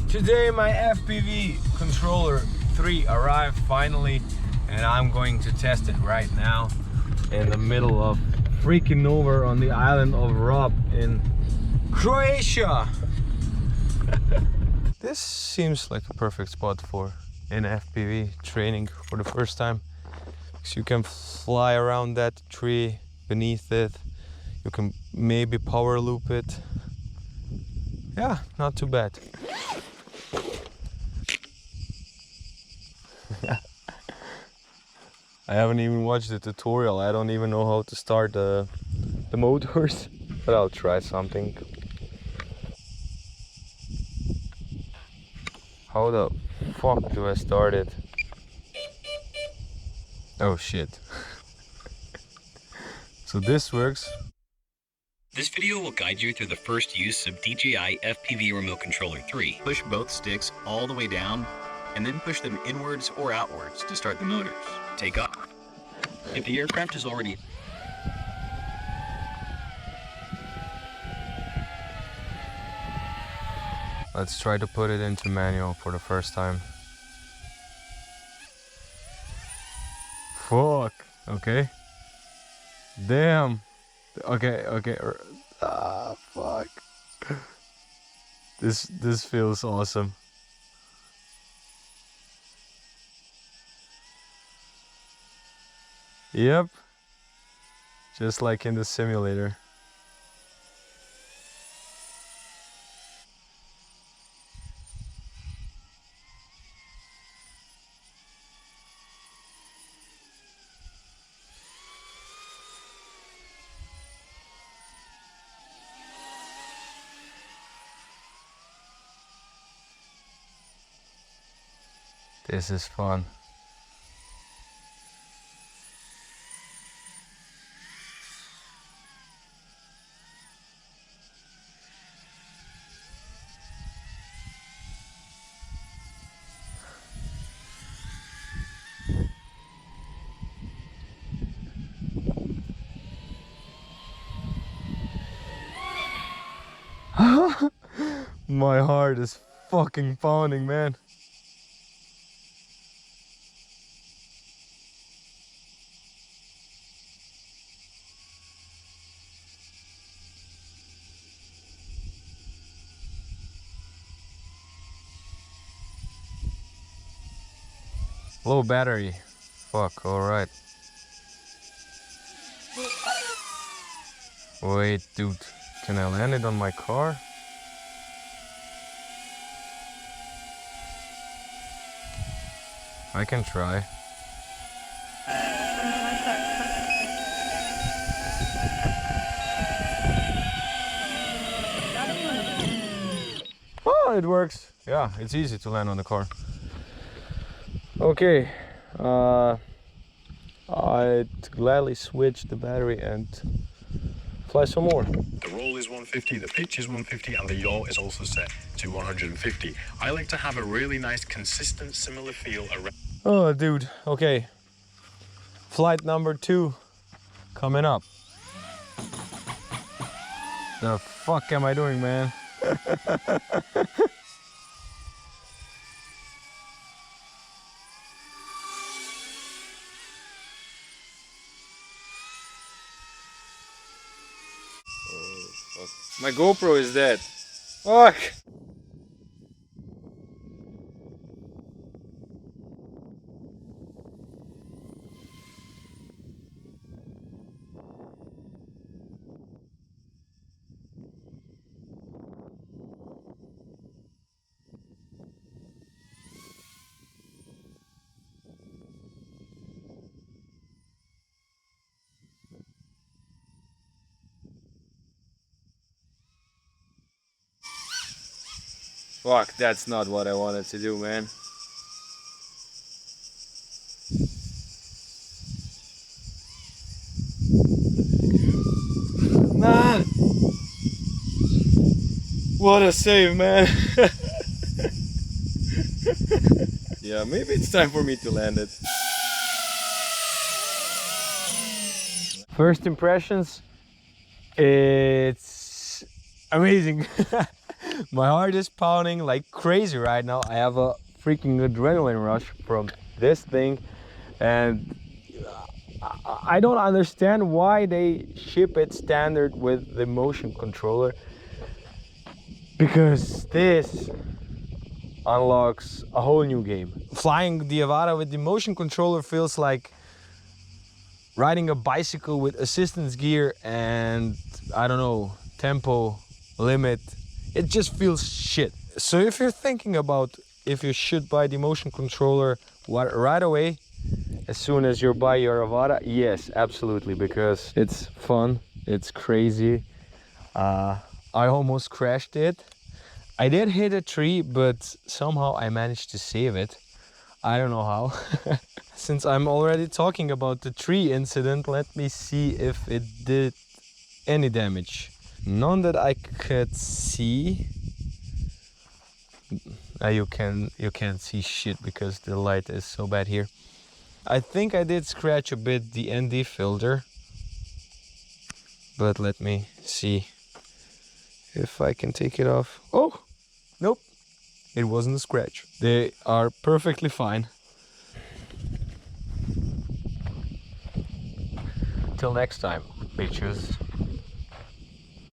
Today my FPV controller 3 arrived finally, and I'm going to test it right now in the middle of freaking nowhere on the island of Rob in Croatia. This seems like a perfect spot for an FPV training for the first time, because you can fly around that tree beneath it. You can maybe power loop it. Yeah, not too bad. I haven't even watched the tutorial. I don't even know how to start the motors, but I'll try something. How the fuck do I start it? Oh shit. So this works. This video will guide you through the first use of DJI FPV Remote Controller 3. Push both sticks all the way down, and then push them inwards or outwards to start the motors. Take off. If the aircraft is already... Let's try to put it into manual for the first time. Fuck. Okay. Damn. Okay. Ah, fuck. This feels awesome. Yep. Just like in the simulator. This is fun. My heart is fucking pounding, man. Low battery. Fuck, alright. Wait, dude. Can I land it on my car? I can try. Oh, it works. Yeah, it's easy to land on the car. Okay, I'd gladly switch the battery and fly some more. The roll is 150, the pitch is 150, and the yaw is also set to 150. I like to have a really nice, consistent, similar feel around. Oh, dude. Okay. Flight number 2 coming up. The fuck am I doing, man? Oh, fuck. My GoPro is dead. Fuck! Fuck, that's not what I wanted to do, man. Nah! What a save, man! Yeah, maybe it's time for me to land it. First impressions, it's amazing. My heart is pounding like crazy right now. I have a freaking adrenaline rush from this thing, and I don't understand why they ship it standard with the motion controller, because this unlocks a whole new game. Flying the Avata with the motion controller feels like riding a bicycle with assistance gear and, I don't know, tempo limit. It just feels shit. So if you're thinking about if you should buy the motion controller right away, as soon as you buy your Avata, yes, absolutely, because it's fun, it's crazy. I almost crashed it. I did hit a tree, but somehow I managed to save it. I don't know how. Since I'm already talking about the tree incident, let me see if it did any damage. None that I could see. You can't see shit because the light is so bad here. I think I did scratch a bit the ND filter, but let me see if I can take it off. Oh, nope, it wasn't a scratch. They are perfectly fine. Till next time, bitches.